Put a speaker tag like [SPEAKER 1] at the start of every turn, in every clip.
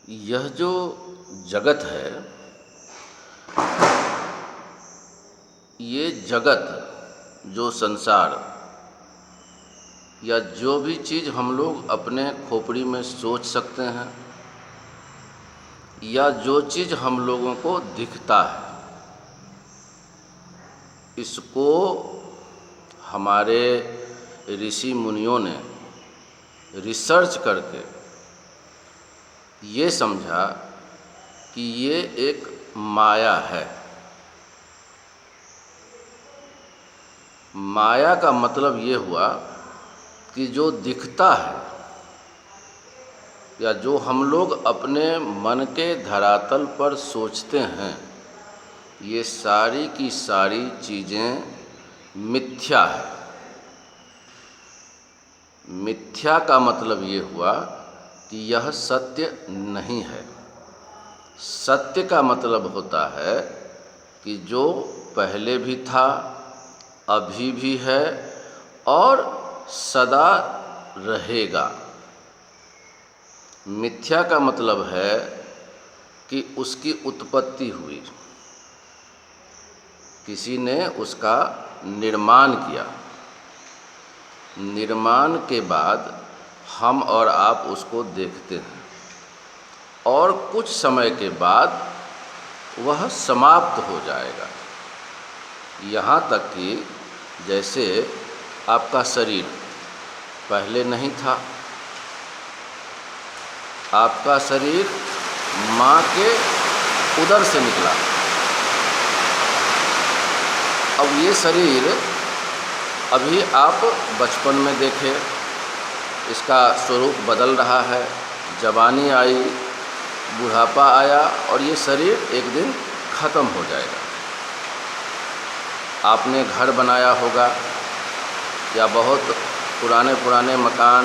[SPEAKER 1] यह जो जगत है, ये जगत जो संसार या जो भी चीज़ हम लोग अपने खोपड़ी में सोच सकते हैं या जो चीज़ हम लोगों को दिखता है, इसको हमारे ऋषि मुनियों ने रिसर्च करके ये समझा कि ये एक माया है। माया का मतलब ये हुआ कि जो दिखता है या जो हम लोग अपने मन के धरातल पर सोचते हैं, ये सारी की सारी चीज़ें मिथ्या है। मिथ्या का मतलब ये हुआ कि यह सत्य नहीं है। सत्य का मतलब होता है कि जो पहले भी था, अभी भी है और सदा रहेगा। मिथ्या का मतलब है कि उसकी उत्पत्ति हुई, किसी ने उसका निर्माण किया, निर्माण के बाद हम और आप उसको देखते हैं और कुछ समय के बाद वह समाप्त हो जाएगा। यहाँ तक कि जैसे आपका शरीर पहले नहीं था, आपका शरीर माँ के उदर से निकला। अब ये शरीर अभी आप बचपन में देखे, इसका स्वरूप बदल रहा है, जवानी आई, बुढ़ापा आया और ये शरीर एक दिन ख़त्म हो जाएगा। आपने घर बनाया होगा या बहुत पुराने पुराने मकान,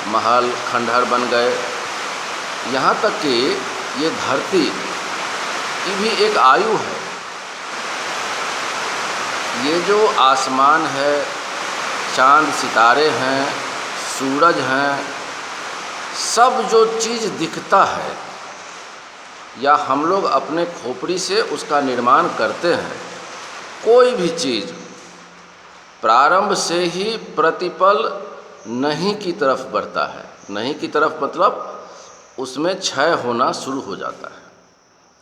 [SPEAKER 1] महल, खंडहर बन गए, यहाँ तक कि ये धरती की भी एक आयु है। ये जो आसमान है, चांद सितारे हैं, सूरज हैं, सब जो चीज़ दिखता है या हम लोग अपने खोपड़ी से उसका निर्माण करते हैं, कोई भी चीज़ प्रारंभ से ही प्रतिपल नहीं की तरफ बढ़ता है। नहीं की तरफ मतलब उसमें क्षय होना शुरू हो जाता है,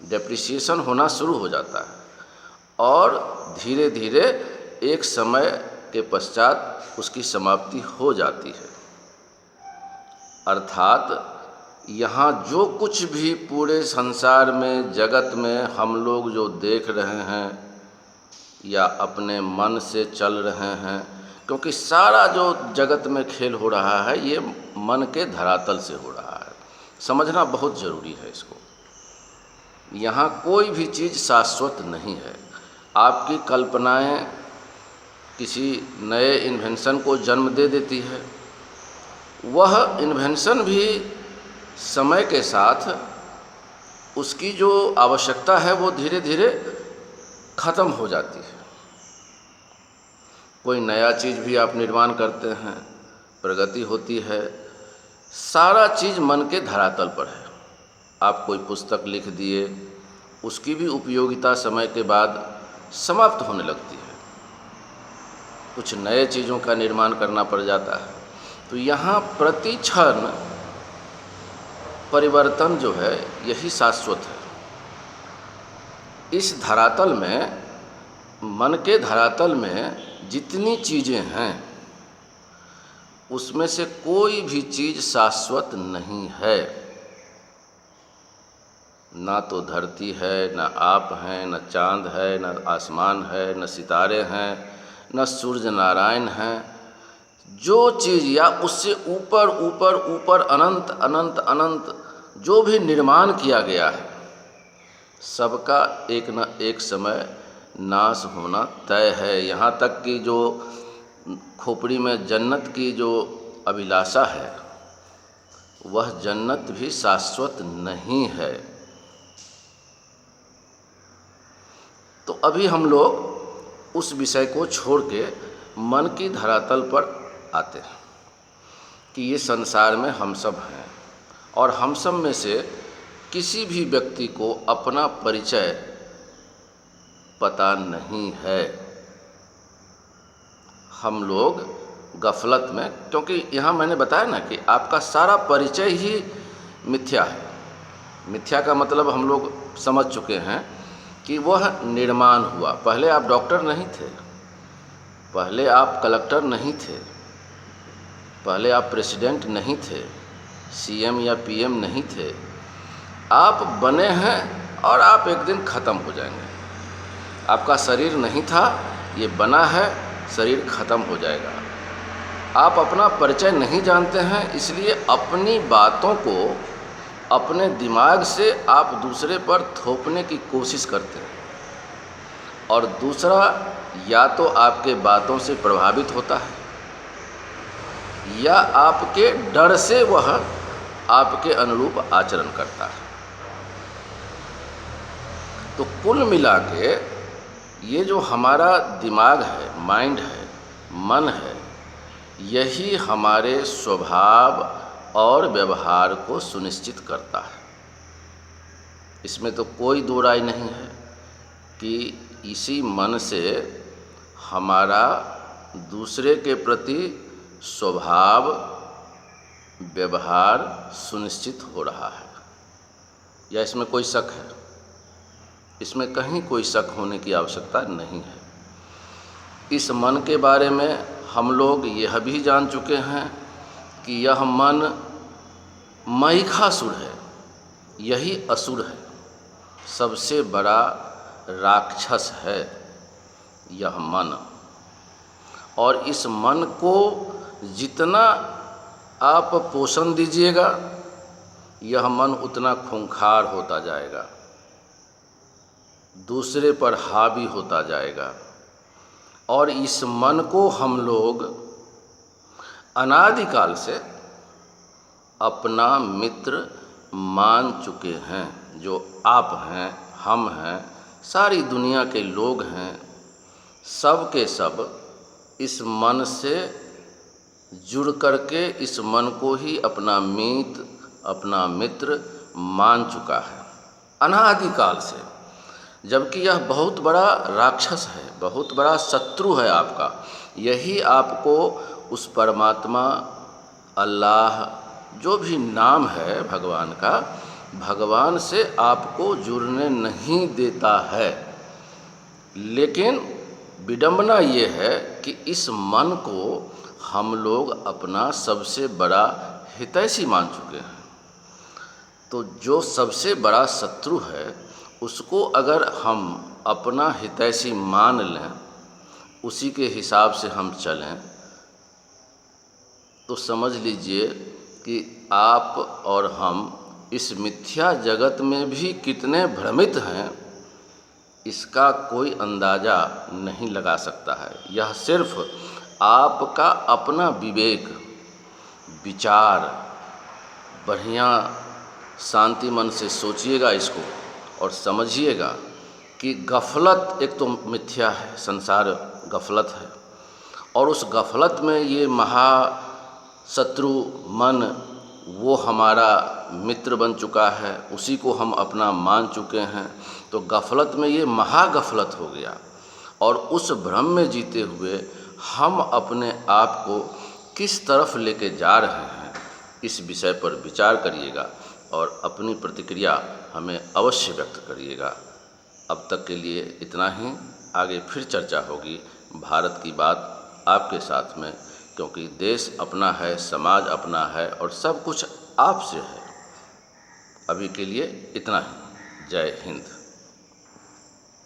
[SPEAKER 1] डेप्रिसिएशन होना शुरू हो जाता है और धीरे धीरे एक समय के पश्चात उसकी समाप्ति हो जाती है। अर्थात यहाँ जो कुछ भी पूरे संसार में, जगत में हम लोग जो देख रहे हैं या अपने मन से चल रहे हैं, क्योंकि सारा जो जगत में खेल हो रहा है ये मन के धरातल से हो रहा है। समझना बहुत ज़रूरी है इसको। यहाँ कोई भी चीज़ शाश्वत नहीं है। आपकी कल्पनाएं किसी नए इन्वेंशन को जन्म दे देती है, वह इन्वेंशन भी समय के साथ उसकी जो आवश्यकता है वो धीरे धीरे ख़त्म हो जाती है। कोई नया चीज़ भी आप निर्माण करते हैं, प्रगति होती है, सारा चीज़ मन के धरातल पर है। आप कोई पुस्तक लिख दिए, उसकी भी उपयोगिता समय के बाद समाप्त होने लगती है, कुछ नए चीज़ों का निर्माण करना पड़ जाता है। तो यहाँ प्रति क्षण परिवर्तन जो है यही शाश्वत है। इस धरातल में, मन के धरातल में जितनी चीज़ें हैं उसमें से कोई भी चीज़ शाश्वत नहीं है। ना तो धरती है, ना आप हैं, ना चांद है, ना आसमान है, ना सितारे हैं, ना सूर्य नारायण हैं। जो चीज़ या उससे ऊपर ऊपर ऊपर अनंत अनंत अनंत जो भी निर्माण किया गया है, सबका एक न एक समय नाश होना तय है। यहाँ तक कि जो खोपड़ी में जन्नत की जो अभिलाषा है, वह जन्नत भी शाश्वत नहीं है। तो अभी हम लोग उस विषय को छोड़ के मन की धरातल पर आते हैं कि ये संसार में हम सब हैं और हम सब में से किसी भी व्यक्ति को अपना परिचय पता नहीं है। हम लोग गफलत में, क्योंकि यहाँ मैंने बताया ना कि आपका सारा परिचय ही मिथ्या है। मिथ्या का मतलब हम लोग समझ चुके हैं कि वह निर्माण हुआ। पहले आप डॉक्टर नहीं थे, पहले आप कलेक्टर नहीं थे, पहले आप प्रेसिडेंट नहीं थे, सीएम या पीएम नहीं थे। आप बने हैं और आप एक दिन ख़त्म हो जाएंगे। आपका शरीर नहीं था, ये बना है, शरीर ख़त्म हो जाएगा। आप अपना परिचय नहीं जानते हैं, इसलिए अपनी बातों को अपने दिमाग से आप दूसरे पर थोपने की कोशिश करते हैं, और दूसरा या तो आपके बातों से प्रभावित होता है या आपके डर से वह आपके अनुरूप आचरण करता है। तो कुल मिला के ये जो हमारा दिमाग है, माइंड है, मन है, यही हमारे स्वभाव और व्यवहार को सुनिश्चित करता है। इसमें तो कोई दो राय नहीं है कि इसी मन से हमारा दूसरे के प्रति स्वभाव व्यवहार सुनिश्चित हो रहा है, या इसमें कोई शक है? इसमें कहीं कोई शक होने की आवश्यकता नहीं है। इस मन के बारे में हम लोग यह भी जान चुके हैं कि यह मन महिषासुर है, यही असुर है, सबसे बड़ा राक्षस है यह मन। और इस मन को जितना आप पोषण दीजिएगा, यह मन उतना खूंखार होता जाएगा, दूसरे पर हावी होता जाएगा। और इस मन को हम लोग अनादिकाल से अपना मित्र मान चुके हैं। जो आप हैं, हम हैं, सारी दुनिया के लोग हैं, सब के सब इस मन से जुड़ करके इस मन को ही अपना मीत, अपना मित्र मान चुका है अनादिकाल से। जबकि यह बहुत बड़ा राक्षस है, बहुत बड़ा शत्रु है आपका। यही आपको उस परमात्मा, अल्लाह, जो भी नाम है भगवान का, भगवान से आपको जुड़ने नहीं देता है। लेकिन विडंबना ये है कि इस मन को हम लोग अपना सबसे बड़ा हितैषी मान चुके हैं। तो जो सबसे बड़ा शत्रु है, उसको अगर हम अपना हितैषी मान लें, उसी के हिसाब से हम चलें, तो समझ लीजिए कि आप और हम इस मिथ्या जगत में भी कितने भ्रमित हैं, इसका कोई अंदाज़ा नहीं लगा सकता है। यह सिर्फ आपका अपना विवेक, विचार, बढ़िया शांति मन से सोचिएगा इसको और समझिएगा कि गफलत एक तो मिथ्या है, संसार गफलत है, और उस गफलत में ये महाशत्रु मन वो हमारा मित्र बन चुका है, उसी को हम अपना मान चुके हैं। तो गफलत में ये महागफलत हो गया, और उस भ्रम में जीते हुए हम अपने आप को किस तरफ लेके जा रहे हैं, इस विषय पर विचार करिएगा और अपनी प्रतिक्रिया हमें अवश्य व्यक्त करिएगा। अब तक के लिए इतना ही। आगे फिर चर्चा होगी भारत की बात आपके साथ में, क्योंकि देश अपना है, समाज अपना है और सब कुछ आपसे है। अभी के लिए इतना ही। जय हिंद।